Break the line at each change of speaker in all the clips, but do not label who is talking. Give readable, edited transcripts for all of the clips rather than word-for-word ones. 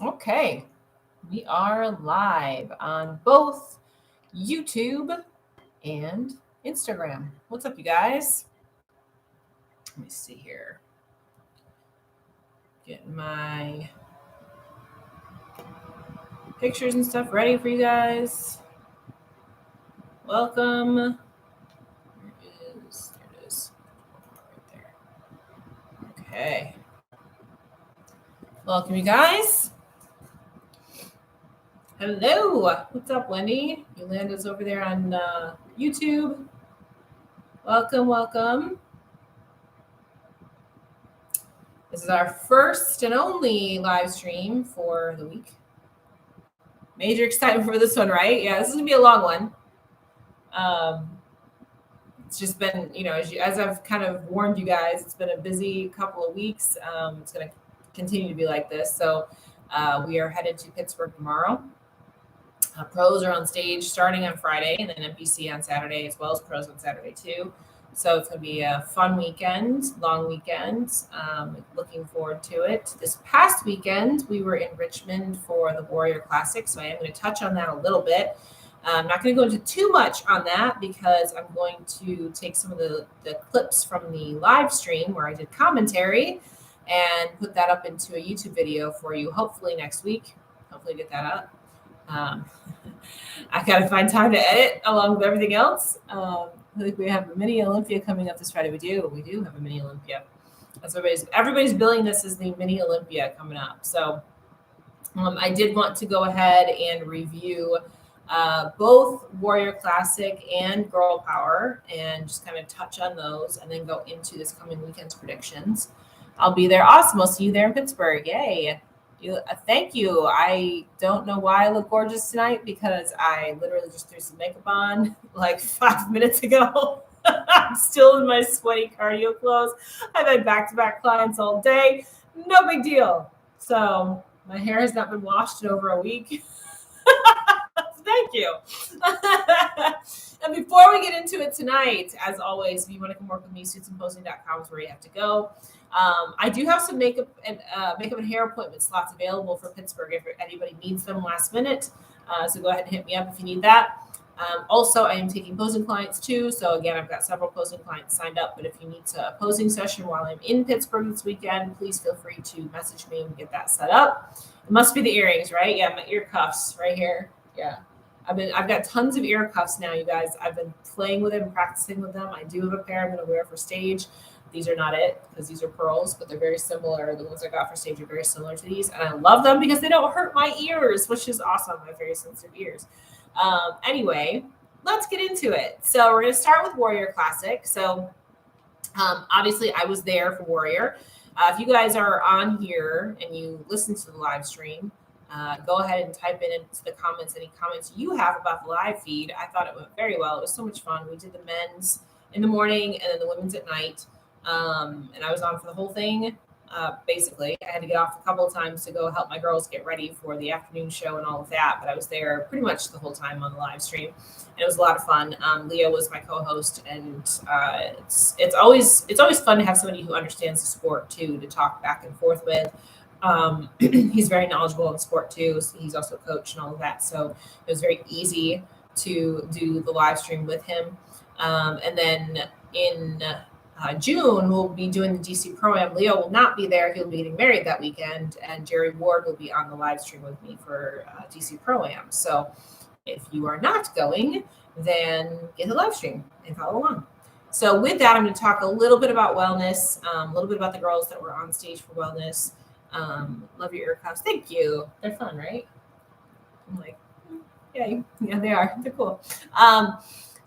Okay, we are live on both YouTube and Instagram. What's up, you guys? Let me see here. Getting my pictures and stuff ready for you guys. Welcome. There it is. There it is. Right there. Okay. Welcome, you guys. Hello. What's up, Wendy? Yolanda's over there on YouTube. Welcome, welcome. This is our first and only live stream for the week. Major excitement for this one, right? Yeah, this is gonna be a long one. It's just been, as I've kind of warned you guys, it's been a busy couple of weeks. It's gonna continue to be like this. So we are headed to Pittsburgh tomorrow. Pros are on stage starting on Friday, and then NPC on Saturday, as well as pros on Saturday too. So it's going to be a fun weekend, long weekend. Looking forward to it. This past weekend, we were in Richmond for the Warrior Classic, so I am going to touch on that a little bit. I'm not going to go into too much on that because I'm going to take some of the clips from the live stream where I did commentary and put that up into a YouTube video for you, hopefully next week. Hopefully get that up. I got to find time to edit along with everything else. I think we have a mini Olympia coming up this Friday. We do have a mini Olympia. That's everybody's billing this as the mini Olympia coming up. So I did want to go ahead and review both Warrior Classic and Girl Power and just kind of touch on those and then go into this coming weekend's predictions. I'll be there. Awesome. I'll see you there in Pittsburgh. Yay. Thank you. I don't know why I look gorgeous tonight because I literally just threw some makeup on like 5 minutes ago. I'm still in my sweaty cardio clothes. I've had back-to-back clients all day. No big deal. So my hair has not been washed in over a week. Thank you. And before we get into it tonight, as always, if you want to come work with me, suitsandposing.com is where you have to go. I do have some makeup and hair appointment slots available for Pittsburgh if anybody needs them last minute. So go ahead and hit me up if you need that. Also, I am taking posing clients too. So again, I've got several posing clients signed up. But if you need a posing session while I'm in Pittsburgh this weekend, please feel free to message me and get that set up. It must be the earrings, right? Yeah, my ear cuffs right here. Yeah. I've got tons of ear cuffs now, you guys. I've been playing with them, practicing with them. I do have a pair I'm going to wear for stage. These are not it because these are pearls, but they're very similar. The ones I got for stage are very similar to these. And I love them because they don't hurt my ears, which is awesome. I have very sensitive ears. Anyway, let's get into it. So we're going to start with Warrior Classic. So obviously I was there for Warrior. If you guys are on here and you listen to the live stream, go ahead and type in into the comments any comments you have about the live feed. I thought it went very well. It was so much fun. We did the men's in the morning and then the women's at night. And I was on for the whole thing. Basically, I had to get off a couple of times to go help my girls get ready for the afternoon show and all of that. But I was there pretty much the whole time on the live stream. And it was a lot of fun. Leah was my co-host, and it's always fun to have somebody who understands the sport too to talk back and forth with. He's very knowledgeable in the sport too. So he's also a coach and all of that. So it was very easy to do the live stream with him. And then in June, we'll be doing the DC Pro-Am. Leo will not be there. He'll be getting married that weekend. And Jerry Ward will be on the live stream with me for DC Pro-Am. So if you are not going, then get the live stream and follow along. So with that, I'm going to talk a little bit about wellness, a little bit about the girls that were on stage for wellness. Love your ear cuffs. Thank you. They're fun, right? I'm like, yeah, they are. They're cool.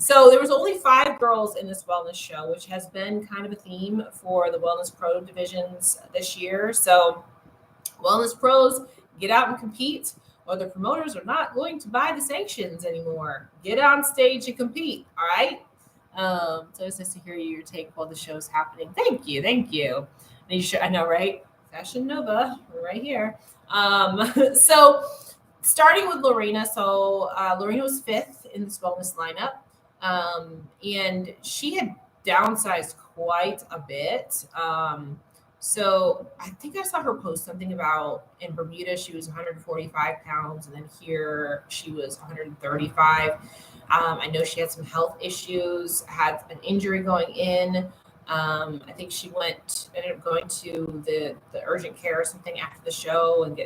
So there was only 5 girls in this wellness show, which has been kind of a theme for the Wellness Pro divisions this year. So Wellness Pros, get out and compete, or the promoters are not going to buy the sanctions anymore. Get on stage and compete, all right? So it's nice to hear your take while the show's happening. Thank you. I know, right? Fashion Nova, we're right here. So starting with Lorena. So Lorena was 5th in this wellness lineup. And she had downsized quite a bit. So I think I saw her post something about in Bermuda she was 145 pounds, and then here she was 135. I know she had some health issues, had an injury going in. I think she ended up going to the urgent care or something after the show and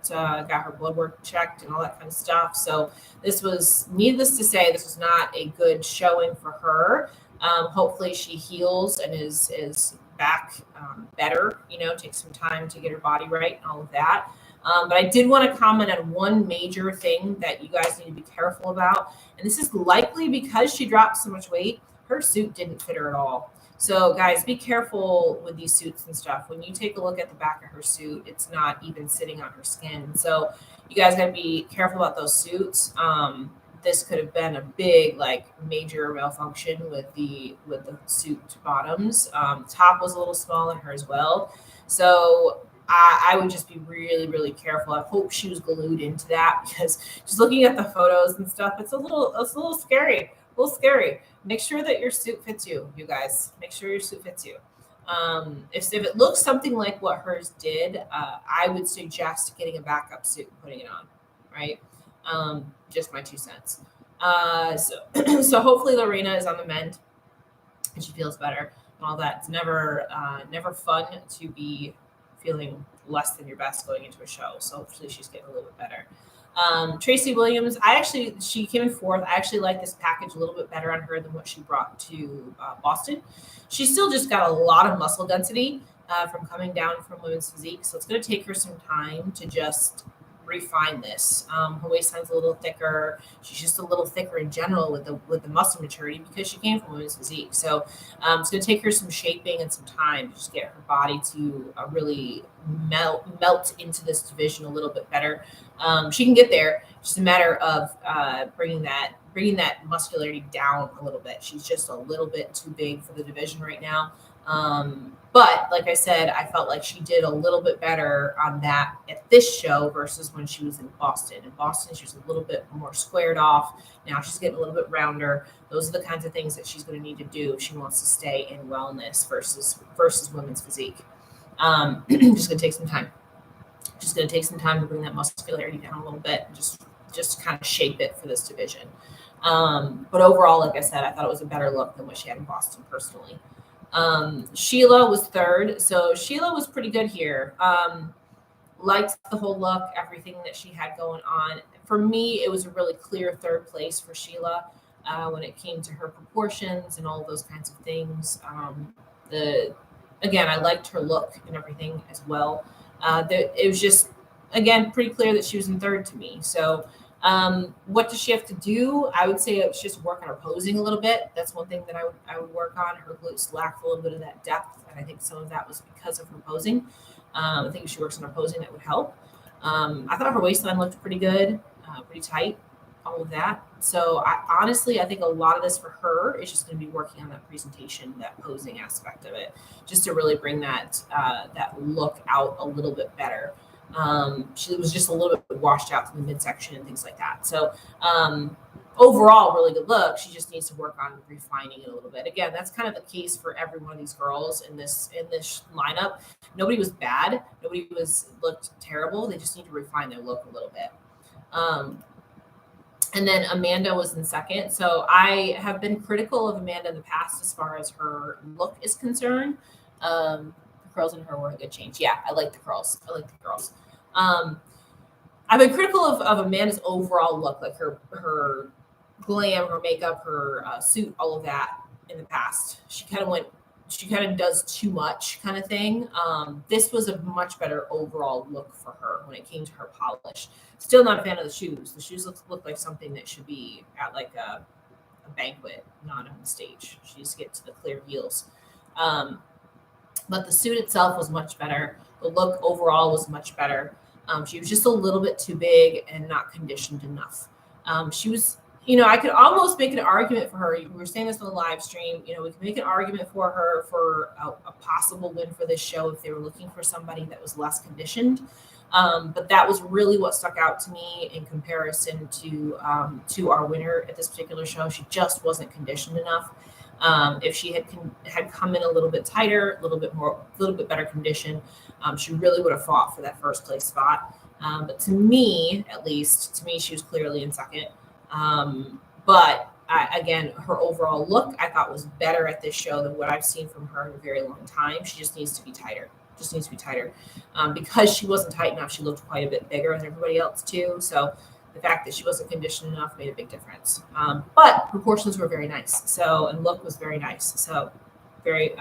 got her blood work checked and all that kind of stuff. So this was, needless to say, this was not a good showing for her. Hopefully she heals and is back better. Take some time to get her body right and all of that. But I did want to comment on one major thing that you guys need to be careful about. And this is likely because she dropped so much weight. Her suit didn't fit her at all. So guys, be careful with these suits and stuff. When you take a look at the back of her suit, it's not even sitting on her skin. So you guys got to be careful about those suits. This could have been a big, major malfunction with the suit bottoms. Top was a little small in her as well. So I would just be really, really careful. I hope she was glued into that, because just looking at the photos and stuff, it's a little scary. A little scary. Make sure that your suit fits you, you guys. Make sure your suit fits you. If it looks something like what hers did, I would suggest getting a backup suit and putting it on, right? Just my 2 cents. So hopefully Lorena is on the mend and she feels better and all that. It's never fun to be feeling less than your best going into a show. So hopefully she's getting a little bit better. Tracy Williams, she came in fourth. I actually like this package a little bit better on her than what she brought to Boston. She still just got a lot of muscle density from coming down from women's physique. So it's going to take her some time to just refine this. Her waistline's a little thicker. She's just a little thicker in general with the muscle maturity because she came from women's physique. So it's going to take her some shaping and some time to just get her body to really melt into this division a little bit better. She can get there. It's just a matter of bringing that muscularity down a little bit. She's just a little bit too big for the division right now. But like I said, I felt like she did a little bit better on that at this show versus when she was in Boston. In Boston, she was a little bit more squared off. Now she's getting a little bit rounder. Those are the kinds of things that she's going to need to do if she wants to stay in wellness versus women's physique. Just going to take some time. Just going to take some time to bring that muscularity down a little bit and just kind of shape it for this division. But overall, like I said, I thought it was a better look than what she had in Boston personally. Sheila was third. So Sheila was pretty good here. Liked the whole look, everything that she had going on. For me, it was a really clear third place for Sheila when it came to her proportions and all those kinds of things. Again, I liked her look and everything as well. It was just, again, pretty clear that she was in third to me. So what does she have to do? I would say it's just work on her posing a little bit. That's one thing that I would work on. Her glutes lacked a little bit of that depth, and I think some of that was because of her posing. I think if she works on her posing, that would help. I thought her waistline looked pretty good, pretty tight, all of that. So I think a lot of this for her is just going to be working on that presentation, that posing aspect of it, just to really bring that look out a little bit better. She was just a little bit washed out from the midsection and things like that. So overall, really good look. She just needs to work on refining it a little bit. Again, that's kind of the case for every one of these girls in this lineup. Nobody was bad. Nobody looked terrible. They just need to refine their look a little bit. And then Amanda was in second. So I have been critical of Amanda in the past as far as her look is concerned. The curls in her were a good change. Yeah, I like the curls. I've been critical of Amanda's overall look, like her glam, her makeup, her suit, all of that in the past. She kind of does too much kind of thing. This was a much better overall look for her when it came to her polish. Still not a fan of the shoes. The shoes look like something that should be at like a banquet, not on the stage. She just gets the clear heels. But the suit itself was much better. The look overall was much better. She was just a little bit too big and not conditioned enough. She was, I could almost make an argument for her. We were saying this on the live stream. We could make an argument for her for a possible win for this show if they were looking for somebody that was less conditioned. But that was really what stuck out to me in comparison to our winner at this particular show. She just wasn't conditioned enough. If she had come in a little bit tighter, a little bit better condition, she really would have fought for that first place spot. But to me, at least, she was clearly in second. But again, her overall look I thought was better at this show than what I've seen from her in a very long time. She just needs to be tighter. Because she wasn't tight enough, she looked quite a bit bigger than everybody else too. So the fact that she wasn't conditioned enough made a big difference. But proportions were very nice. And look was very nice. So very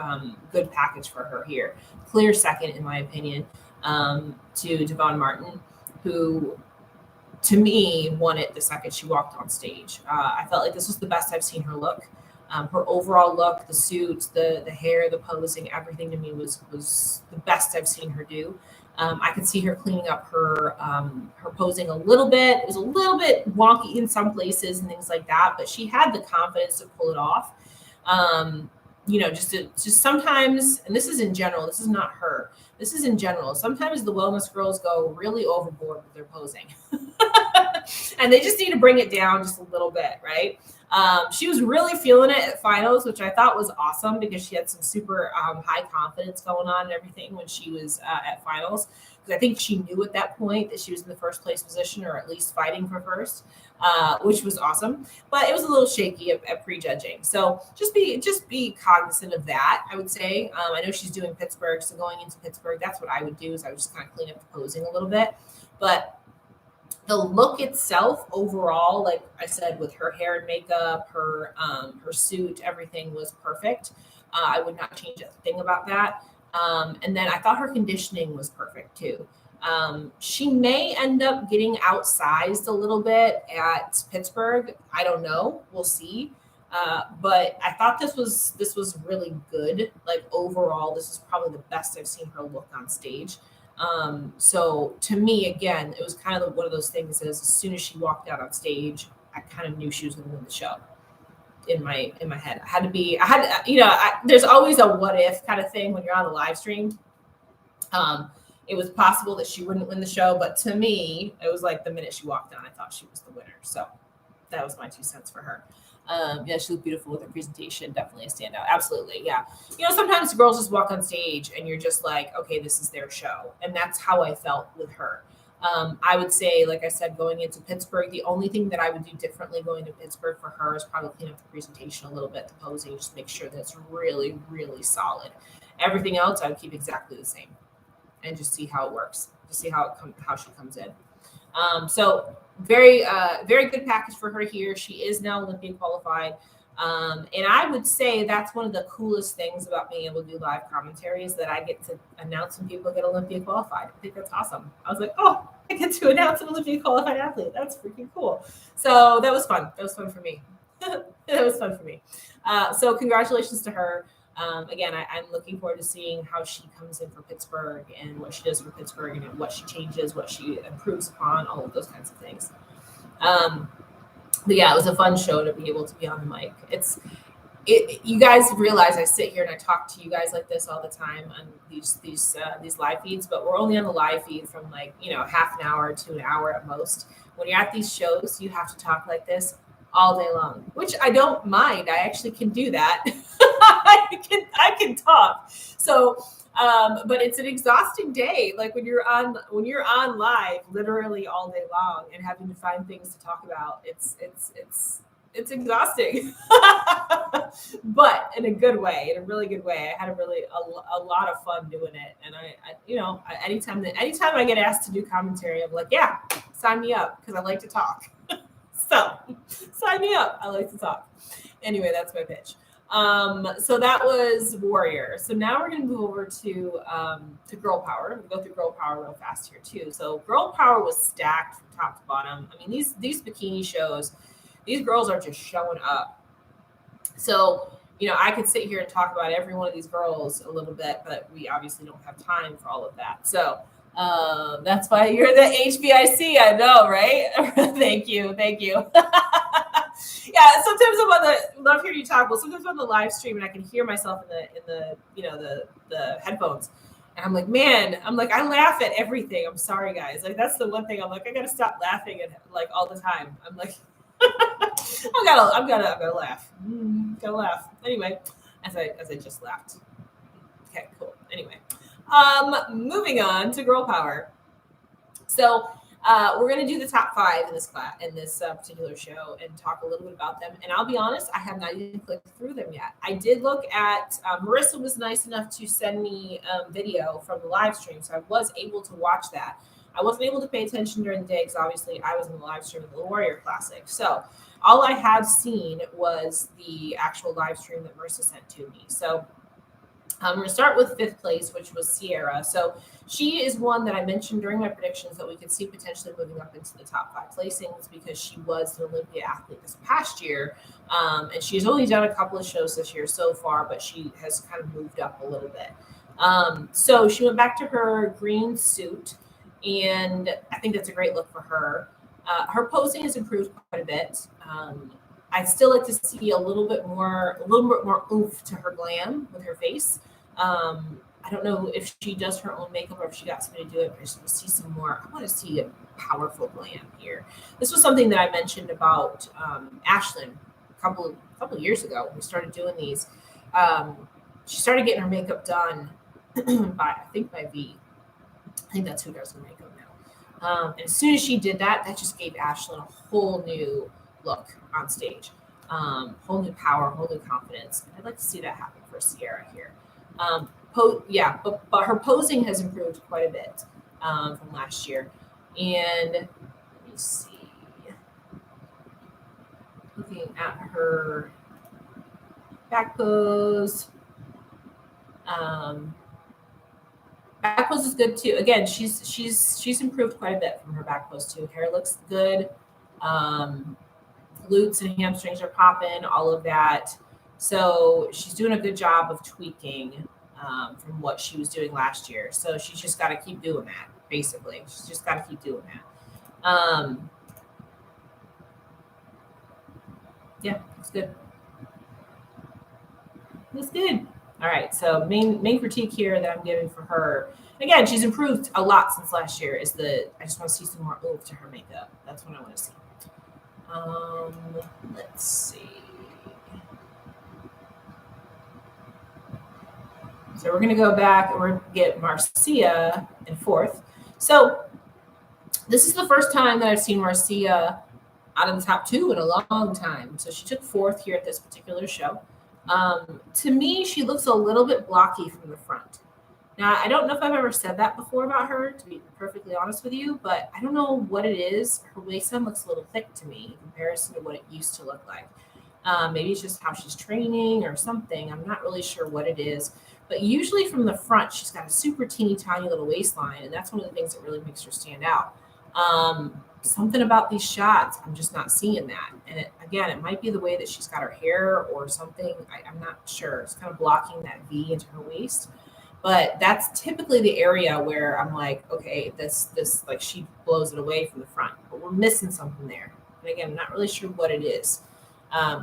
good package for her here. Clear second, in my opinion, to Devon Martin, who to me won it the second she walked on stage. I felt like this was the best I've seen her look. Her overall look, the suit, the hair, the posing, everything to me was the best I've seen her do. I could see her cleaning up her posing a little bit. It was a little bit wonky in some places and things like that, but she had the confidence to pull it off. Just sometimes, and this is in general, this is not her. This is in general. Sometimes the wellness girls go really overboard with their posing. And they just need to bring it down just a little bit, right? She was really feeling it at finals, which I thought was awesome because she had some super high confidence going on and everything when she was at finals. Because I think she knew at that point that she was in the first place position, or at least fighting for first, which was awesome. But it was a little shaky at prejudging. So just be cognizant of that, I would say. I know she's doing Pittsburgh, so going into Pittsburgh, that's what I would do, is I would just kind of clean up the posing a little bit. But the look itself overall, like I said, with her hair and makeup, her suit, everything was perfect. I would not change a thing about that. And then I thought her conditioning was perfect too. She may end up getting outsized a little bit at Pittsburgh. I don't know. We'll see. But I thought this was really good. Like overall, this is probably the best I've seen her look on stage. So to me, again, it was kind of one of those things as soon as she walked out on stage, I kind of knew she was going to win the show in my head. There's always a what if kind of thing when you're on the live stream. It was possible that she wouldn't win the show, but to me, it was like the minute she walked on, I thought she was the winner. So that was my 2 cents for her. She looked beautiful with her presentation. Definitely a standout. Absolutely. Yeah. Sometimes girls just walk on stage and you're just like, okay, this is their show. And that's how I felt with her. I would say, like I said, going into Pittsburgh, the only thing that I would do differently going to Pittsburgh for her is probably clean up the presentation a little bit, the posing, just make sure that it's really, really solid. Everything else, I would keep exactly the same and just see how it works, just see how she comes in. So very, very good package for her here. She is now Olympia qualified. And I would say that's one of the coolest things about being able to do live commentary is that I get to announce when people get Olympia qualified. I think that's awesome. I was like, oh, I get to announce an Olympia qualified athlete. That's freaking cool. So that was fun. That was fun for me. So congratulations to her. Again, I'm looking forward to seeing how she comes in for Pittsburgh and what she does for Pittsburgh and what she changes, what she improves upon, all of those kinds of things. But yeah, it was a fun show to be able to be on the mic. You guys realize I sit here and I talk to you guys like this all the time on these live feeds, but we're only on the live feed from half an hour to an hour at most. When you're at these shows, you have to talk like this all day long, which I don't mind. I actually can do that. I can talk. So, but it's an exhausting day. Like when you're on live, literally all day long, and having to find things to talk about. It's exhausting, but in a good way, in a really good way. I had a lot of fun doing it, and anytime I get asked to do commentary, I'm like, yeah, sign me up because I like to talk. So sign me up. I like to talk. Anyway, that's my pitch. So that was Warrior. So now we're going to move over to Girl Power. We'll go through Girl Power real fast here too. So Girl Power was stacked from top to bottom. I mean, these bikini shows, these girls are just showing up. So, I could sit here and talk about every one of these girls a little bit, but we obviously don't have time for all of that. So that's why you're the HBIC. I know, right? Thank you. Yeah, sometimes love hearing you talk. Well, sometimes I'm on the live stream and I can hear myself in the headphones. And I'm like, I laugh at everything. I'm sorry, guys. Like, that's the one thing I'm like, I got to stop laughing at all the time. I'm like, I've gotta laugh. Gotta laugh. Anyway, as I just laughed. Okay, cool. Anyway, moving on to girl power. So we're going to do the top 5 in this class, in this particular show, and talk a little bit about them. And I'll be honest, I have not even clicked through them yet. I did look at Marissa was nice enough to send me video from the live stream, so I was able to watch that. I wasn't able to pay attention during the day because obviously I was in the live stream of the Warrior Classic. So all I have seen was the actual live stream that Marissa sent to me. So we're going to start with 5th place, which was Sierra. So she is one that I mentioned during my predictions that we could see potentially moving up into the top 5 placings because she was an Olympia athlete this past year. And she's only done a couple of shows this year so far, but she has kind of moved up a little bit. So she went back to her green suit, and I think that's a great look for her. Her posing has improved quite a bit. I'd still like to see a little bit more oomph to her glam with her face. I don't know if she does her own makeup or if she got somebody to do it, but I just want to see some more. I want to see a powerful glam here. This was something that I mentioned about Ashlyn a couple of years ago when we started doing these. She started getting her makeup done by V. I think that's who does her makeup now. And as soon as she did that, that just gave Ashlyn a whole new look on stage, whole new power, whole new confidence. And I'd like to see that happen for Sierra here. But her posing has improved quite a bit from last year. And let me see, looking at her back pose. Back pose is good too. Again, she's improved quite a bit from her back pose too. Hair looks good. Glutes and hamstrings are popping, all of that. So she's doing a good job of tweaking from what she was doing last year. So she's just got to keep doing that, basically. She's just got to keep doing that. Yeah, it's good. It's good. All right, so main critique here that I'm giving for her, again, she's improved a lot since last year, is I just want to see some more oomph to her makeup. That's what I want to see. Let's see. So we're going to go back and we're going to get Marcia in 4th. So this is the first time that I've seen Marcia out of the top 2 in a long time. So she took 4th here at this particular show. To me, she looks a little bit blocky from the front. Now, I don't know if I've ever said that before about her, to be perfectly honest with you, but I don't know what it is. Her waistline looks a little thick to me in comparison to what it used to look like. Maybe it's just how she's training or something. I'm not really sure what it is. But usually from the front, she's got a super teeny tiny little waistline, and that's one of the things that really makes her stand out. Something about these shots, I'm just not seeing that. And it might be the way that she's got her hair or something. I'm not sure. It's kind of blocking that V into her waist. But that's typically the area where I'm like, okay, this like she blows it away from the front, but we're missing something there. And again, I'm not really sure what it is.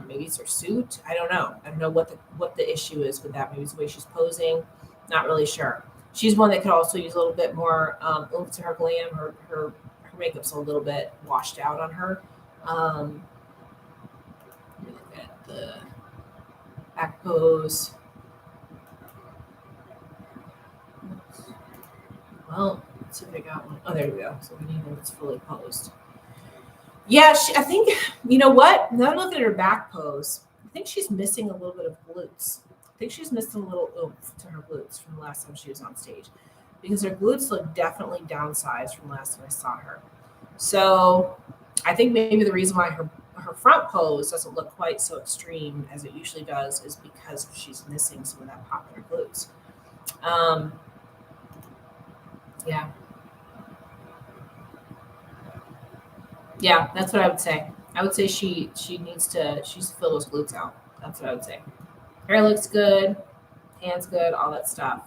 Maybe it's her suit. I don't know. I don't know what the issue is with that. Maybe it's the way she's posing. Not really sure. She's one that could also use a little bit more oomph to her glam. Her makeup's a little bit washed out on her. Let me look at the back pose. Well, let's see if I got one. Oh, there we go. So we need one that's fully posed. Yeah, I think, you know what? Now I'm looking at her back pose. I think she's missing a little bit of glutes. I think she's missing a little oomph to her glutes from the last time she was on stage, because her glutes look definitely downsized from last time I saw her. So I think maybe the reason why her front pose doesn't look quite so extreme as it usually does is because she's missing some of that pop in her glutes. Yeah. Yeah, that's what I would say. I would say she needs to fill those glutes out. That's what I would say. Hair looks good, hands good, all that stuff.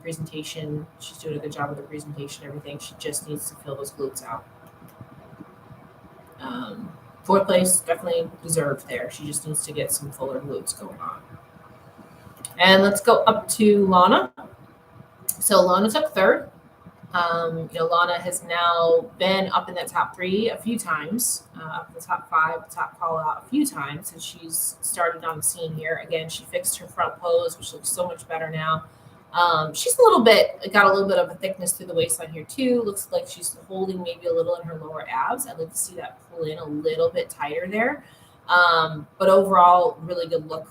Presentation, she's doing a good job with the presentation, everything. She just needs to fill those glutes out. 4th place, definitely deserved there. She just needs to get some fuller glutes going on. And let's go up to Lana. So Lana took 3rd. Lana has now been up in that top 3 a few times, up in the top 5, top call out a few times since she's started on the scene here. Again, she fixed her front pose, which looks so much better now. She's got a little bit of a thickness through the waistline here too. Looks like she's holding maybe a little in her lower abs. I'd like to see that pull in a little bit tighter there. But overall, really good look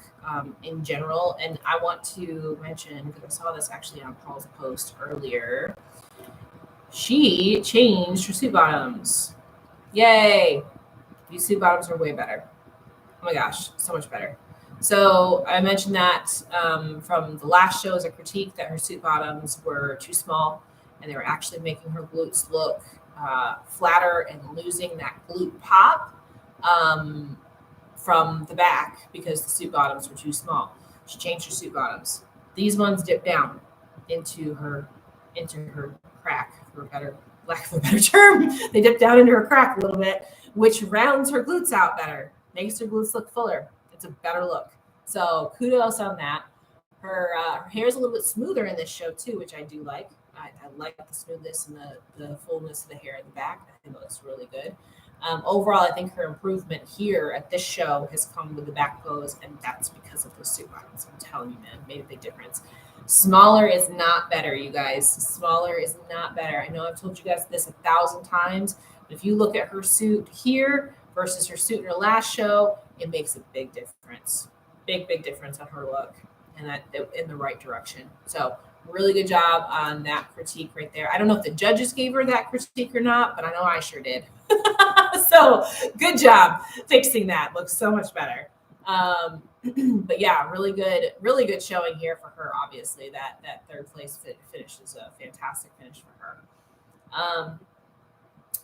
in general. And I want to mention, because I saw this actually on Paul's post earlier, she changed her suit bottoms. Yay! These suit bottoms are way better. Oh my gosh, so much better. So I mentioned that from the last show as a critique that her suit bottoms were too small and they were actually making her glutes look flatter and losing that glute pop from the back because the suit bottoms were too small. She changed her suit bottoms. These ones dip down into her crack, for lack of a better term. They dip down into her crack a little bit, which rounds her glutes out better, makes her glutes look fuller. It's a better look. So kudos on that. Her hair is a little bit smoother in this show too, which I do like. I like the smoothness and the fullness of the hair in the back. I think it looks really good. Overall, I think her improvement here at this show has come with the back pose, and that's because of those suit bottoms. I'm telling you, man, made a big difference. Smaller is not better, you guys. Smaller is not better. I know I've told you guys this 1,000 times, but if you look at her suit here versus her suit in her last show, it makes a big difference. Big difference on her look, and that in the right direction. So really good job on that critique right there. I don't know if the judges gave her that critique or not, but I know I sure did. So good job fixing that. Looks so much better. But yeah, really good showing here for her. Obviously, that third place finish is a fantastic finish for her.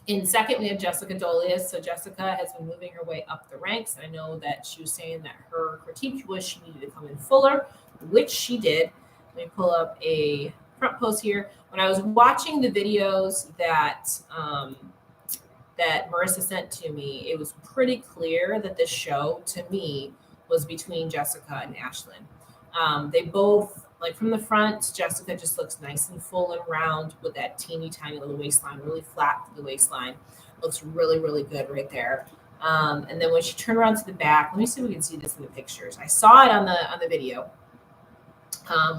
In second, we have Jessica Dolias. So Jessica has been moving her way up the ranks. I know that she was saying that her critique was she needed to come in fuller, which she did. Let me pull up a front pose here. When I was watching the videos that that Marissa sent to me, it was pretty clear that this show, to me, was between Jessica and Ashlyn. They both, like from the front, Jessica just looks nice and full and round with that teeny tiny little waistline, really flat to the waistline. Looks really good right there. And then when she turned around to the back, let me see if we can see this in the pictures. I saw it on the video.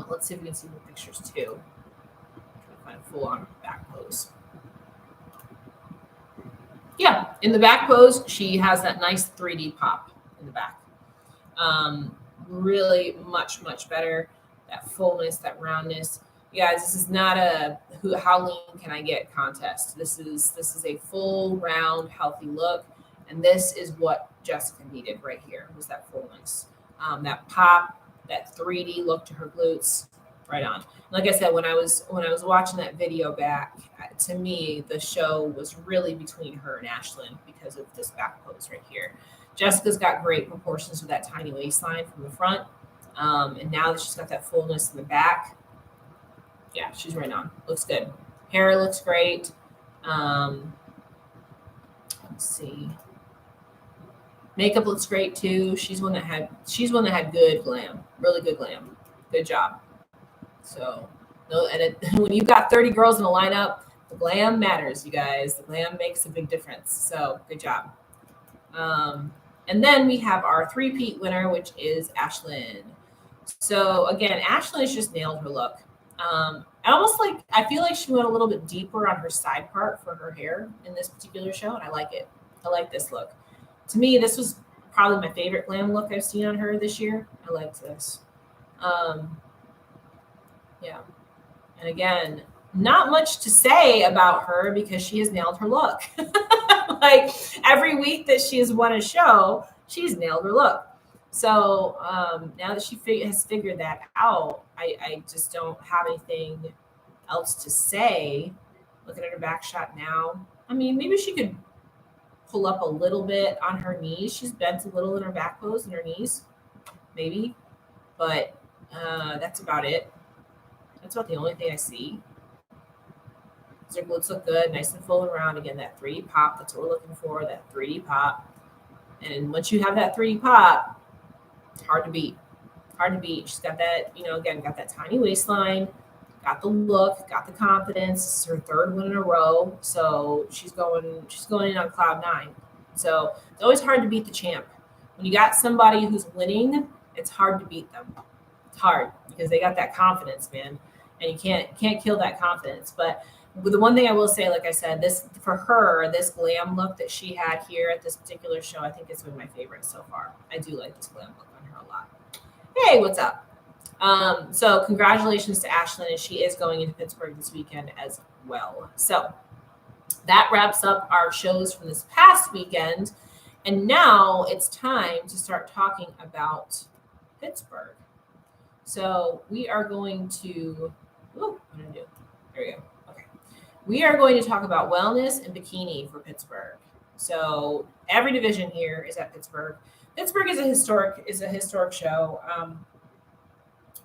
Let's see if we can see the pictures too. I'm trying to find a full on back pose. Yeah, in the back pose, she has that nice 3D pop in the back. Really much better. That fullness, that roundness. You guys, this is not a how lean can I get contest. This is a full, round, healthy look, and this is what Jessica needed right here. Was that fullness, that pop, that 3D look to her glutes. Right on. Like I said, when I was watching that video back, to me, the show was really between her and Ashlyn because of this back pose right here. Jessica's got great proportions with that tiny waistline from the front. And now that she's got that fullness in the back, yeah, she's right on. Looks good. Hair looks great. Let's see. Makeup looks great too. She's one that had good glam, really good glam. Good job. So, when you've got 30 girls in a lineup, the glam matters, you guys. The glam makes a big difference. So, good job. And then we have our three-peat winner, which is Ashlyn. So, again, Ashlyn has just nailed her look. I feel like she went a little bit deeper on her side part for her hair in this particular show, and I like it. I like this look. To me, this was probably my favorite glam look I've seen on her this year. I liked this. Yeah. And again, not much to say about her because she has nailed her look. Like every week that she has won a show, she's nailed her look. So now that she has figured that out, I just don't have anything else to say. Looking at her back shot now, I mean, maybe she could pull up a little bit on her knees. She's bent a little in her back pose in her knees, maybe. But that's about it. That's about the only thing I see. Her glutes look good, nice and full and round. Again, that 3D pop, that's what we're looking for, that 3D pop. And once you have that 3D pop, it's hard to beat. She's got that, again, got that tiny waistline, got the look, got the confidence. This is her third win in a row, so she's going in on cloud nine. So it's always hard to beat the champ. When you got somebody who's winning, it's hard to beat them. It's hard because they got that confidence, man, and you can't kill that confidence. But the one thing I will say, like I said, this for her, this glam look that she had here at this particular show, I think it's one of my favorites so far. I do like this glam look on her a lot. Hey, what's up? So congratulations to Ashlyn, and she is going into Pittsburgh this weekend as well. So that wraps up our shows from this past weekend. And now it's time to start talking about Pittsburgh. So we are going to, what did I do? There we go. Okay. We are going to talk about wellness and bikini for Pittsburgh. So every division here is at Pittsburgh. Pittsburgh is a historic show.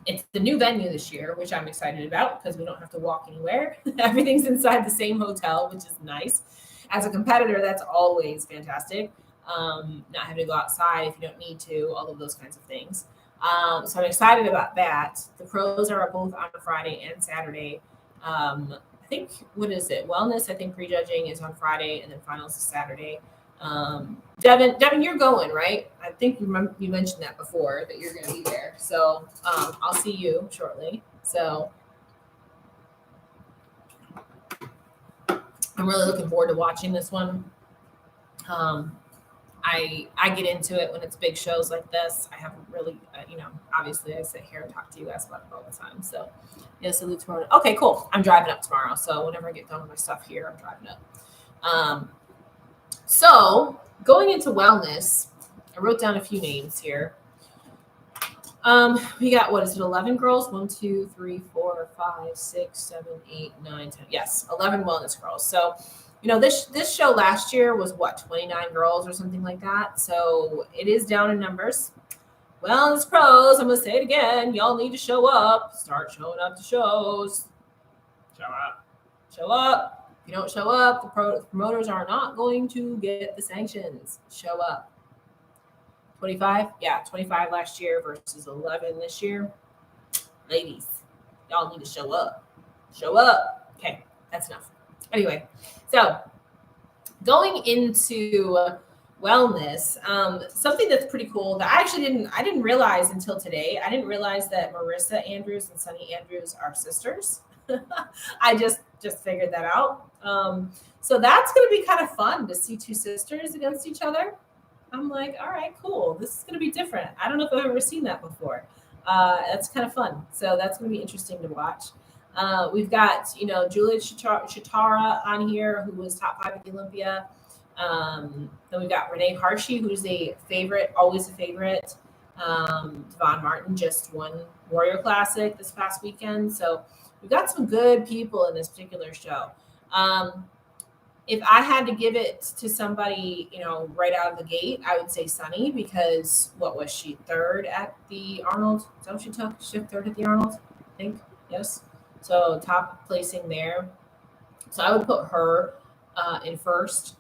It's the new venue this year, which I'm excited about because we don't have to walk anywhere. Everything's inside the same hotel, which is nice. As a competitor, that's always fantastic. Not having to go outside if you don't need to, all of those kinds of things. So I'm excited about that. The pros are both on Friday and Saturday. I think, what is it? Wellness, I think prejudging is on Friday and then finals is Saturday. Devin, you're going, right? I think you mentioned that before, that you're going to be there. So I'll see you shortly. So I'm really looking forward to watching this one. I get into it when it's big shows like this. I haven't really, obviously I sit here and talk to you guys about it all the time. So, salute tomorrow. Okay, cool. I'm driving up tomorrow. So whenever I get done with my stuff here, I'm driving up. So going into wellness, I wrote down a few names here. We got, 11 girls? 1, 2, 3, 4, 5, 6, 7, 8, 9, 10. Yes, 11 wellness girls. So, this show last year was 29 girls or something like that. So it is down in numbers. Wellness pros, I'm going to say it again. Y'all need to show up. Start showing up to shows. Show up. Show up. If you don't show up, the promoters are not going to get the sanctions. Show up. 25? Yeah, 25 last year versus 11 this year. Ladies, y'all need to show up. Show up. Okay, that's enough. Anyway, so going into wellness, something that's pretty cool that I didn't realize until today. I didn't realize that Marissa Andrews and Sunny Andrews are sisters. I just figured that out. So that's going to be kind of fun to see two sisters against each other. I'm like, all right, cool. This is going to be different. I don't know if I've ever seen that before. That's kind of fun. So that's going to be interesting to watch. We've got, Julia Chitara on here, who was top 5 at the Olympia. Then we've got Renee Harshey, who's a favorite, always a favorite. Devon Martin just won Warrior Classic this past weekend. So we've got some good people in this particular show. If I had to give it to somebody, right out of the gate, I would say Sunny, because what was she, third at the Arnold? Is that what she took? She took third at the Arnold, I think. Yes. So top placing there. So I would put her in first,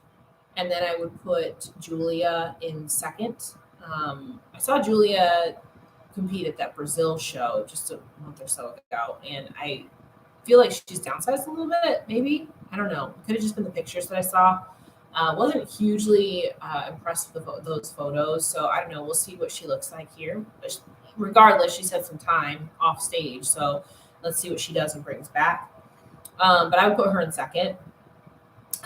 and then I would put Julia in second. I saw Julia compete at that Brazil show just a month or so ago, and I feel like she's downsized a little bit, maybe. I don't know. It could have just been the pictures that I saw. Wasn't hugely impressed with those photos, so I don't know. We'll see what she looks like here. But regardless, she's had some time off stage, so let's see what she does and brings back. But I would put her in second.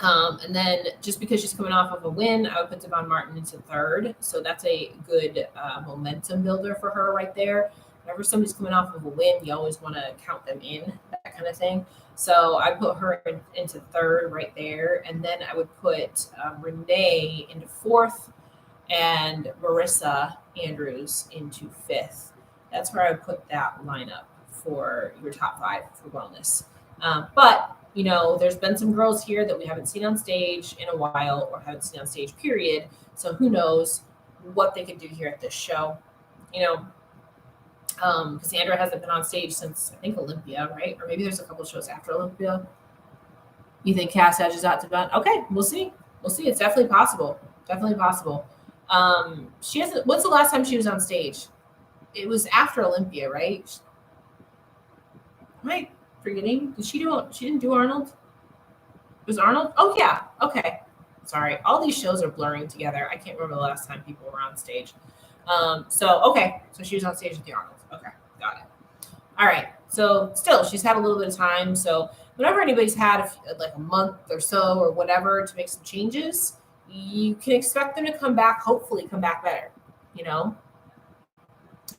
And then just because she's coming off of a win, I would put Devon Martin into third. So that's a good momentum builder for her right there. Whenever somebody's coming off of a win, you always want to count them in, that kind of thing. So I put her into third right there. And then I would put Renee into fourth and Marissa Andrews into fifth. That's where I would put that lineup for your top 5 for wellness. But, there's been some girls here that we haven't seen on stage in a while or haven't seen on stage, period. So who knows what they could do here at this show. Cassandra hasn't been on stage since, I think, Olympia, right? Or maybe there's a couple shows after Olympia. You think Cass edges out to Ben? Okay, we'll see. We'll see. It's definitely possible. Definitely possible. She hasn't. What's the last time she was on stage? It was after Olympia, right? Am I forgetting. She didn't do Arnold? It was Arnold? Oh, yeah. Okay. Sorry. All these shows are blurring together. I can't remember the last time people were on stage. Okay. So she was on stage with the Arnold. Okay. Got it. All right. So still, she's had a little bit of time. So whenever anybody's had like a month or so or whatever to make some changes, you can expect them to come back, hopefully come back better, you know?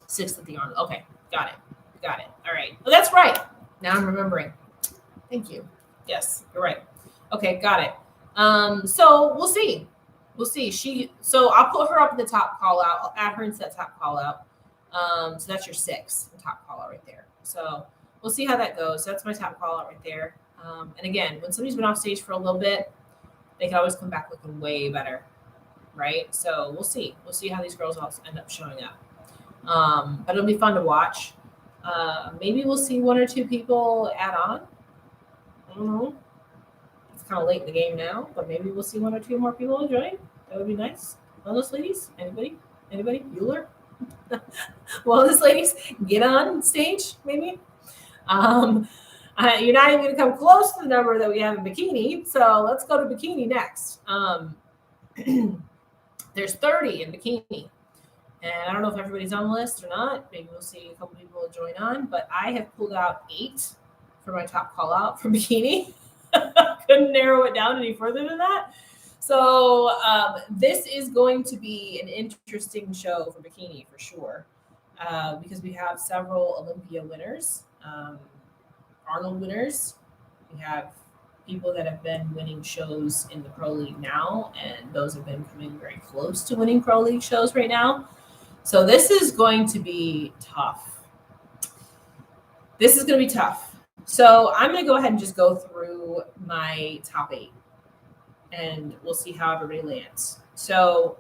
6th at the Arnold. Okay. Got it. All right. Oh, that's right. Now I'm remembering. Thank you. Yes, you're right. Okay, got it. So we'll see. So I'll put her up in the top call out. I'll add her into that top call out. So that's your 6, the top call out right there. So we'll see how that goes. That's my top call out right there. And again, when somebody's been off stage for a little bit, they can always come back looking way better, right? So we'll see. We'll see how these girls all end up showing up. But it'll be fun to watch. Maybe we'll see 1 or 2 people add on. I don't know. It's kind of late in the game now, but maybe we'll see 1 or 2 more people join. That would be nice. Wellness ladies? Anybody? Bueller? Wellness ladies, get on stage, maybe. You're not even going to come close to the number that we have in bikini, so let's go to bikini next. There's 30 in bikini. And I don't know if everybody's on the list or not. Maybe we'll see a couple people join on. But I have pulled out 8 for my top call out for bikini. Couldn't narrow it down any further than that. So this is going to be an interesting show for bikini for sure. Because we have several Olympia winners, Arnold winners. We have people that have been winning shows in the Pro League now. And those have been coming very close to winning Pro League shows right now. So this is going to be tough. So I'm going to go ahead and just go through my top 8 and we'll see how everybody lands. So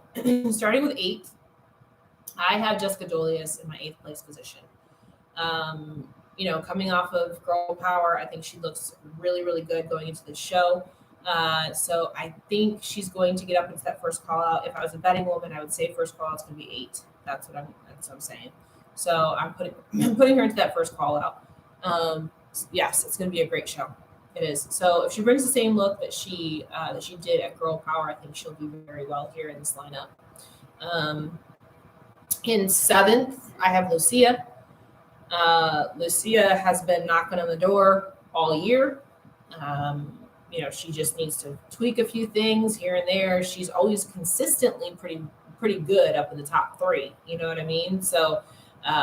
starting with 8th, I have Jessica Dolius in my 8th place position. Coming off of Girl Power, I think she looks really, really good going into the show. So I think she's going to get up into that first call out. If I was a betting woman, I would say first call out's going to be 8. That's what I'm saying. So I'm putting her into that first call out. Yes, it's going to be a great show. It is. So if she brings the same look that she did at Girl Power, I think she'll do very well here in this lineup. In 7th, I have Lucia. Lucia has been knocking on the door all year. She just needs to tweak a few things here and there. She's always consistently pretty good up in the top 3. You know what I mean? So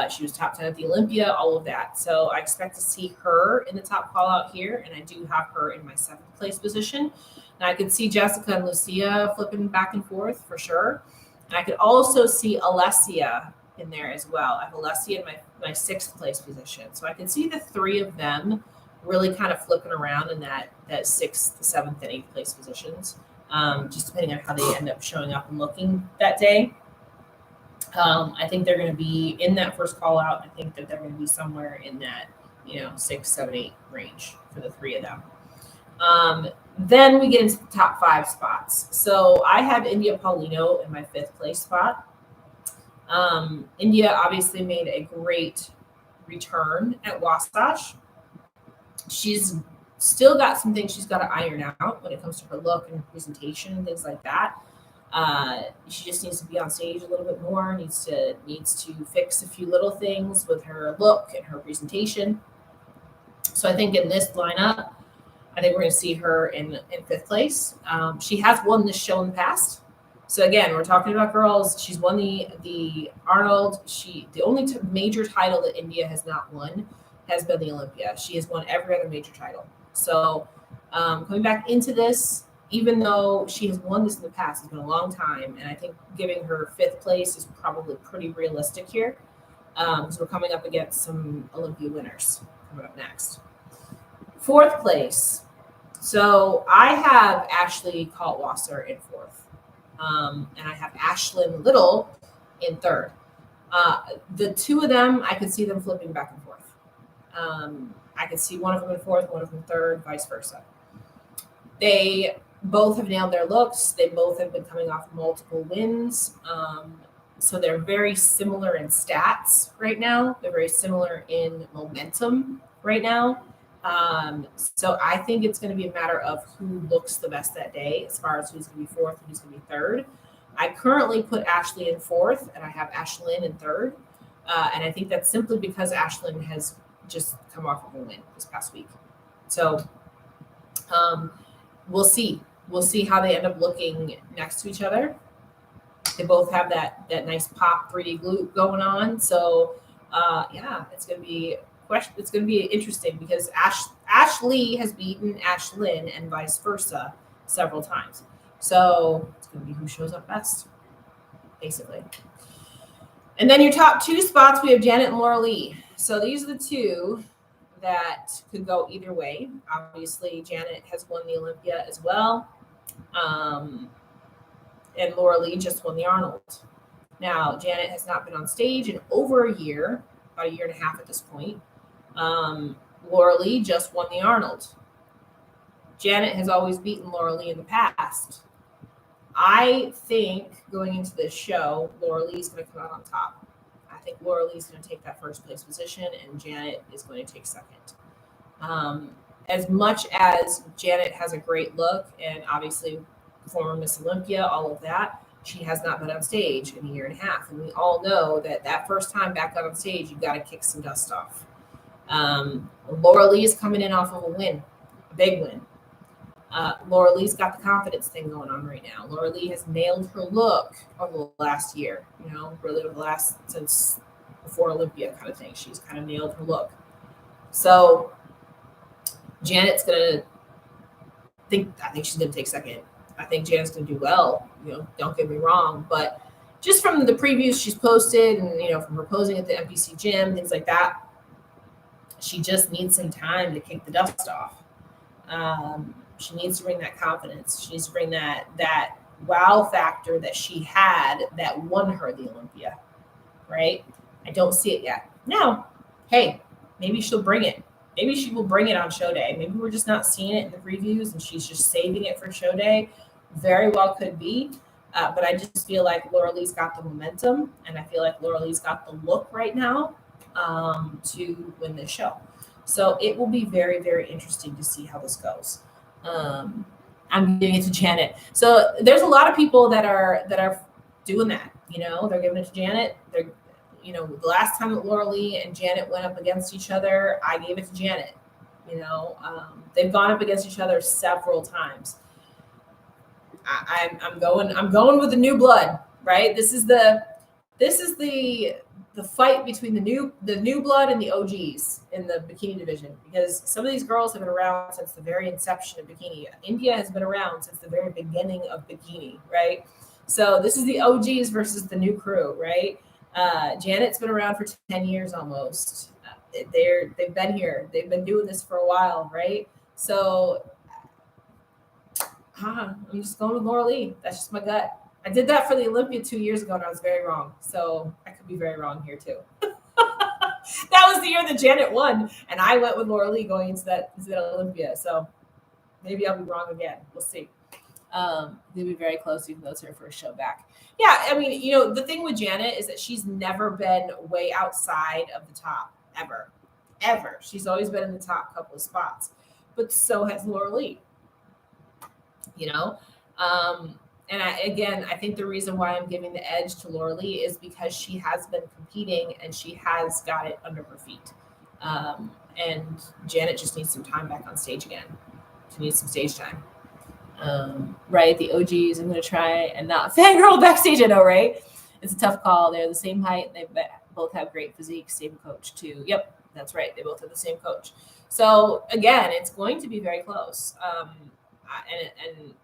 she was top 10 at the Olympia, all of that. So I expect to see her in the top call out here. And I do have her in my 7th place position. And I could see Jessica and Lucia flipping back and forth for sure. And I could also see Alessia in there as well. I have Alessia in my 6th place position. So I can see the 3 of them really kind of flipping around in that 6th, 7th, and 8th place positions, just depending on how they end up showing up and looking that day. I think they're going to be in that first call out. I think that they're going to be somewhere in that 6, 7, 8 range for the 3 of them. Then we get into the top 5 spots. So I have India Paulino in my 5th place spot. India obviously made a great return at Wasatch. She's still got some things she's got to iron out when it comes to her look and her presentation and things like that. She just needs to be on stage a little bit more, needs to fix a few little things with her look and her presentation. So I think in this lineup, I think we're going to see her in 5th place. She has won this show in the past. So again, we're talking about girls. She's won the Arnold. The only major title that India has not won has been the Olympia. She has won every other major title. So coming back into this, even though she has won this in the past, it's been a long time, and I think giving her 5th place is probably pretty realistic here. So we're coming up against some Olympia winners coming up next. 4th place. So I have Ashley Kaltwasser in 4th. And I have Ashlyn Little in 3rd. The 2 of them, I could see them flipping back and forth. I could see one of them in 4th, one of them in 3rd, vice versa. They both have nailed their looks. They both have been coming off multiple wins. So they're very similar in stats right now. They're very similar in momentum right now. So I think it's going to be a matter of who looks the best that day as far as who's going to be fourth and who's going to be third. I currently put Ashley in fourth, and I have Ashlyn in third. And I think that's simply because Ashlyn has just come off of a win this past week. So we'll see. We'll see how they end up looking next to each other. They both have that nice pop 3D glute going on. So it's going to be interesting because Ashley has beaten Ashlyn and vice versa several times. So it's going to be who shows up best, basically. And then your top two spots, we have Janet and Laura Lee. So these are the two that could go either way. Obviously, Janet has won the Olympia as well. And Laura Lee just won the Arnold. Now, Janet has not been on stage in over a year, about a year and a half at this point. Laura Lee just won the Arnold. Janet has always beaten Laura Lee in the past. I think going into this show, Laura Lee is going to come out on top. I think Laura Lee is going to take that first place position, and Janet is going to take second. As much as Janet has a great look, and obviously former Miss Olympia, all of that, she has not been on stage in a year and a half. And we all know that first time back out on stage, you've got to kick some dust off. Laura Lee is coming in off of a win, a big win. Laura Lee's got the confidence thing going on right now. Laura Lee has nailed her look over the last year, really over the last, since before Olympia kind of thing. She's kind of nailed her look. So Janet's I think she's going to take second. I think Janet's going to do well, don't get me wrong. But just from the previews she's posted and, from her posing at the NPC gym, things like that, she just needs some time to kick the dust off. She needs to bring that confidence. She needs to bring that wow factor that she had that won her the Olympia, right? I don't see it yet. Now, hey, maybe she'll bring it. Maybe she will bring it on show day. Maybe we're just not seeing it in the previews and she's just saving it for show day. Very well could be. But I just feel like Laura Lee's got the momentum, and I feel like Laura Lee's got the look right now to win this show. So it will be very, very interesting to see how this goes. I'm giving it to Janet. So there's a lot of people that are doing that. They're giving it to Janet. They're, the last time that Laura Lee and Janet went up against each other, I gave it to Janet. They've gone up against each other several times. I'm going with the new blood, right? This is the fight between the new blood and the OGs in the bikini division, because some of these girls have been around since the very inception of bikini. India has been around since the very beginning of bikini, right? So this is the OGs versus the new crew, right? Janet's been around for 10 years almost. They've been here. They've been doing this for a while, right? So I'm just going with Laura Lee. That's just my gut. I did that for the Olympia 2 years ago, and I was very wrong. So I could be very wrong here too. That was the year that Janet won, and I went with Laura Lee going into that Olympia. So maybe I'll be wrong again. We'll see. They'll be very close, even though it's her first show back. Yeah, I mean, the thing with Janet is that she's never been way outside of the top, ever. She's always been in the top couple of spots. But so has Laura Lee. And I think the reason why I'm giving the edge to Laura Lee is because she has been competing and she has got it under her feet. And Janet just needs some time back on stage again. She needs some stage time. Right? The OGs, I'm going to try and not fangirl backstage. I know, right? It's a tough call. They're the same height. They both have great physique, same coach too. Yep, that's right. They both have the same coach. So again, it's going to be very close. And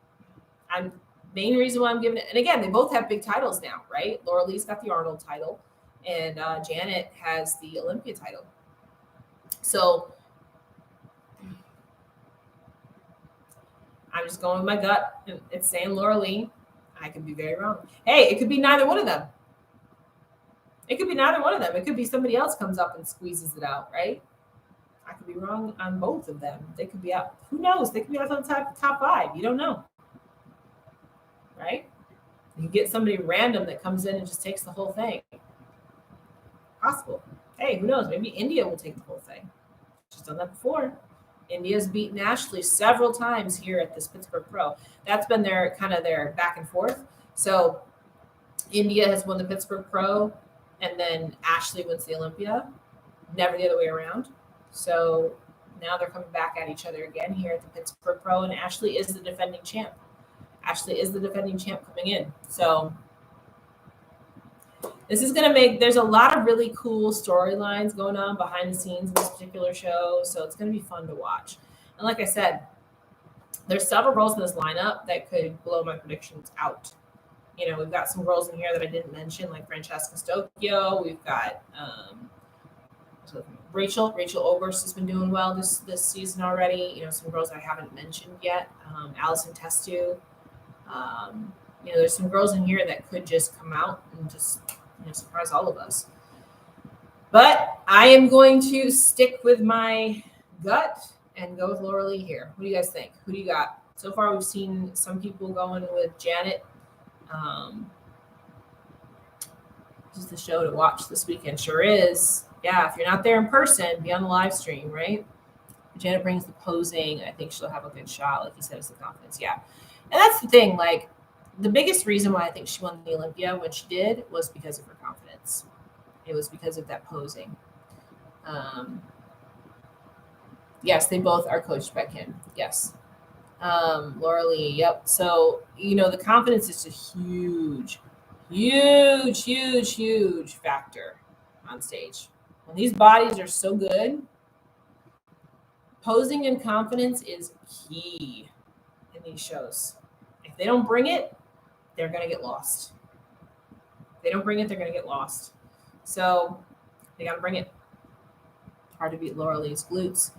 I'm main reason why I'm giving it. And again, they both have big titles now, right? Laura Lee's got the Arnold title, and Janet has the Olympia title. So I'm just going with my gut. It's saying Laura Lee. I could be very wrong. Hey, it could be neither one of them. It could be somebody else comes up and squeezes it out, right? I could be wrong on both of them. They could be out. Who knows? They could be out on top five. You don't know. Right? You get somebody random that comes in and just takes the whole thing. Possible. Hey, who knows? Maybe India will take the whole thing. She's done that before. India's beaten Ashley several times here at this Pittsburgh Pro. That's been their kind of their back and forth. So India has won the Pittsburgh Pro, and then Ashley wins the Olympia. Never the other way around. So now they're coming back at each other again here at the Pittsburgh Pro, and Ashley is the defending champ. Ashley is the defending champ coming in. So this is going to make, there's a lot of really cool storylines going on behind the scenes in this particular show. So it's going to be fun to watch. And like I said, there's several girls in this lineup that could blow my predictions out. You know, we've got some girls in here that I didn't mention, like Francesca Stocchio. We've got Rachel Oberst has been doing well this season already. You know, some girls I haven't mentioned yet. Allison Testu. You know, there's some girls in here that could just come out and just, you know, surprise all of us. But I am going to stick with my gut and go with Laura Lee here. What do you guys think? Who do you got? So far, we've seen some people going with Janet. This is the show to watch this weekend. Sure is. Yeah, if you're not there in person, be on the live stream, right? Janet brings the posing. I think she'll have a good shot. Like you said, it's the confidence. Yeah. And that's the thing. Like, the biggest reason why I think she won the Olympia when she did was because of her confidence. It was because of that posing. Yes, they both are coached by Kim. Yes. Laura Lee. Yep. So, you know, the confidence is a huge factor on stage. When these bodies are so good, posing and confidence is key in these shows. If they don't bring it, they're going to get lost. If they don't bring it, they're going to get lost. So they got to bring it. Hard to beat Laura Lee's glutes.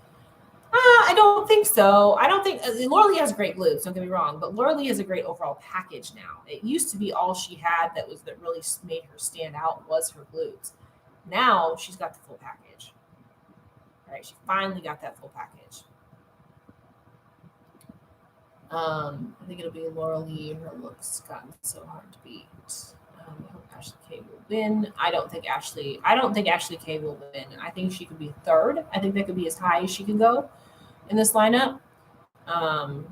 I don't think so. I don't think Laura Lee has great glutes. Don't get me wrong, but Laura Lee has a great overall package now. It used to be all she had that really made her stand out was her glutes. Now she's got the full package. All right, she finally got that full package. I think it'll be Laura Lee. Her looks gotten so hard to beat. I hope Ashley K will win. I don't think Ashley K will win. I think she could be third. I think that could be as high as she can go in this lineup. But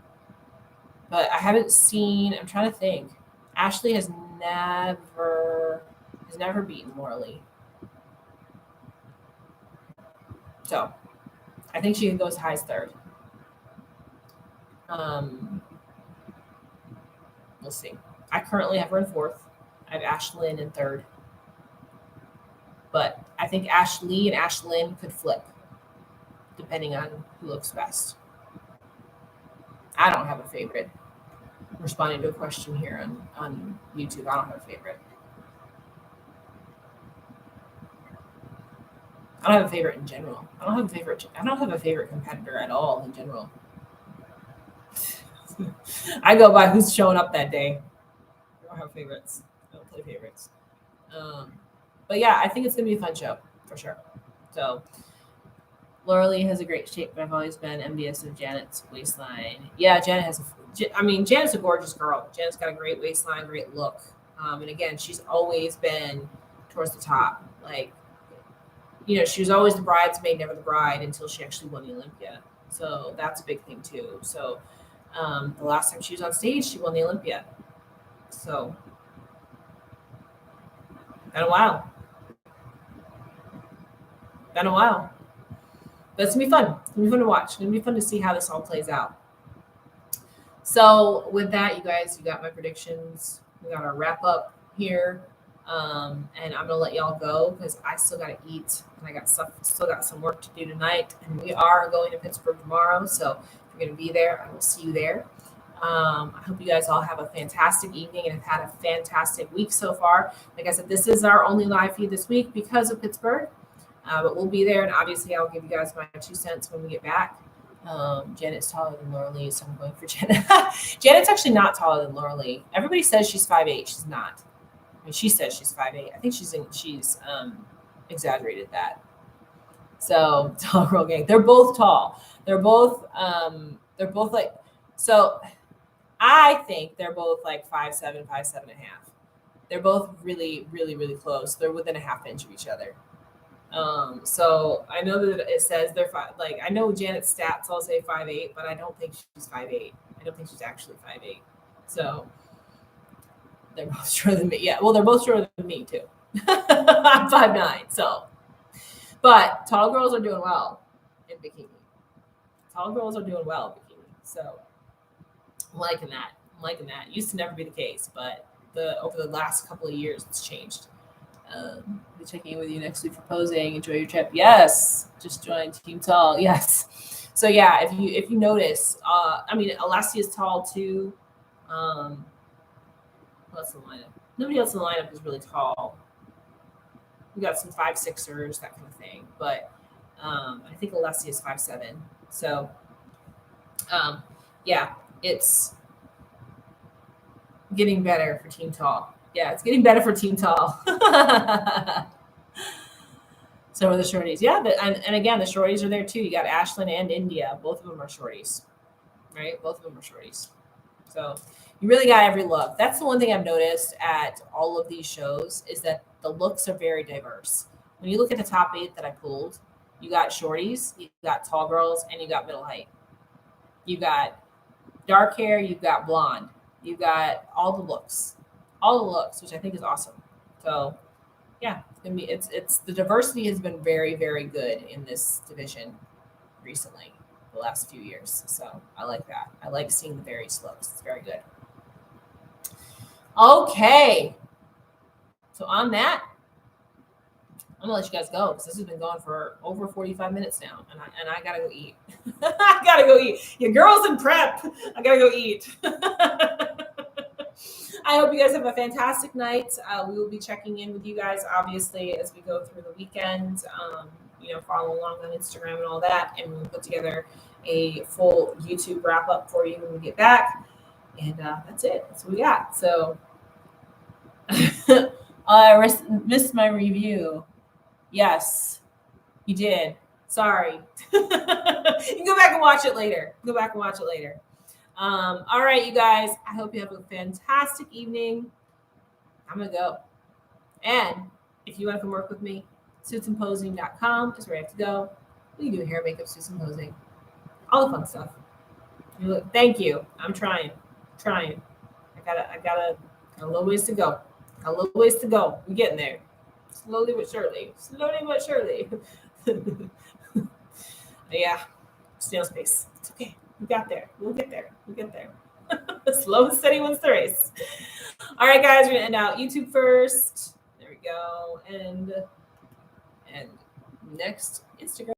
I haven't seen. I'm trying to think. Ashley has never beaten Laura Lee. So I think she can go as high as third. We'll see. I currently have her in fourth. I have Ashlyn in third. But I think Ashley and Ashlyn could flip, depending on who looks best. I don't have a favorite. I'm responding to a question here on YouTube. I don't have a favorite. I don't have a favorite in general. I don't have a favorite competitor at all in general. I go by who's showing up that day. I don't have favorites. I don't play favorites. But yeah, I think it's going to be a fun show for sure. So Laura Lee has a great shape, but I've always been envious of Janet's waistline. Yeah, Janet's a gorgeous girl. Janet's got a great waistline, great look. And again, she's always been towards the top. Like, you know, she was always the bridesmaid, never the bride until she actually won the Olympia. So that's a big thing too. So the last time she was on stage, she won the Olympia. So been a while. But it's gonna be fun. It's gonna be fun to watch. It's gonna be fun to see how this all plays out. So with that, you guys, you got my predictions. We got our wrap up here. And I'm gonna let y'all go because I still gotta eat and still got some work to do tonight. And we are going to Pittsburgh tomorrow. So if you're gonna be there, I will see you there. I hope you guys all have a fantastic evening and have had a fantastic week so far. Like I said, this is our only live feed this week because of Pittsburgh. But we'll be there, and obviously I'll give you guys my 2 cents when we get back. Janet's taller than Laura Lee, so I'm going for Janet. Janet's actually not taller than Laura Lee. Everybody says she's 5'8". She's not. I mean, she says she's 5'8". I think she's exaggerated that. So tall girl gang. They're both tall. They're both like, so I think they're both like 5'7", 5'7.5". They're both really, really, really close. They're within a half inch of each other. So I know that it says they're like I know Janet's stats all say 5'8", but I don't think she's 5'8". I don't think she's actually 5'8". So they're both shorter than me. Yeah, well, they're both shorter than me too. I'm 5'9". So, but tall girls are doing well in bikini. Tall girls are doing well in bikini. So I'm liking that. I'm liking that. Used to never be the case, but over the last couple of years, it's changed. Be checking in with you next week for posing. Enjoy your trip. Yes, just joined Team Tall. Yes. So yeah, if you notice, I mean, Alessia is tall too. Who else in the lineup? Nobody else in the lineup is really tall. We got some 5'6"ers, that kind of thing. But I think Alessia is 5'7". So yeah, it's getting better for Team Tall. Yeah, it's getting better for Team Tall. So are the shorties. Yeah, and again, the shorties are there too. You got Ashlyn and India. Both of them are shorties, right? Both of them are shorties. So you really got every look. That's the one thing I've noticed at all of these shows is that the looks are very diverse. When you look at the top 8 that I pulled, you got shorties, you got tall girls, and you got middle height. You got dark hair, you've got blonde. You got all the looks, which I think is awesome. So yeah, it's the diversity has been very, very good in this division recently, the last few years. So I like that. I like seeing the various looks. It's very good. Okay. So on that, I'm gonna let you guys go because this has been going for over 45 minutes now, and I gotta go eat. I gotta go eat. Your girl's in prep. I gotta go eat. I hope you guys have a fantastic night. We will be checking in with you guys, obviously, as we go through the weekend. Follow along on Instagram and all that, and we'll put together a full YouTube wrap up for you when we get back. And that's it. That's what we got. So I missed my review. Yes, you did. Sorry. You can go back and watch it later. All right, you guys. I hope you have a fantastic evening. I'm going to go. And if you want to come work with me, suitsandposing.com is where you have to go. We can do hair, makeup, suits and posing. All the fun stuff. Thank you. I'm trying. I got a little ways to go. We're getting there. Slowly but surely. Yeah. Snail space. It's okay. We got there. We'll get there. Slow and steady wins the race. All right, guys, we're gonna end out YouTube first. There we go. And next Instagram.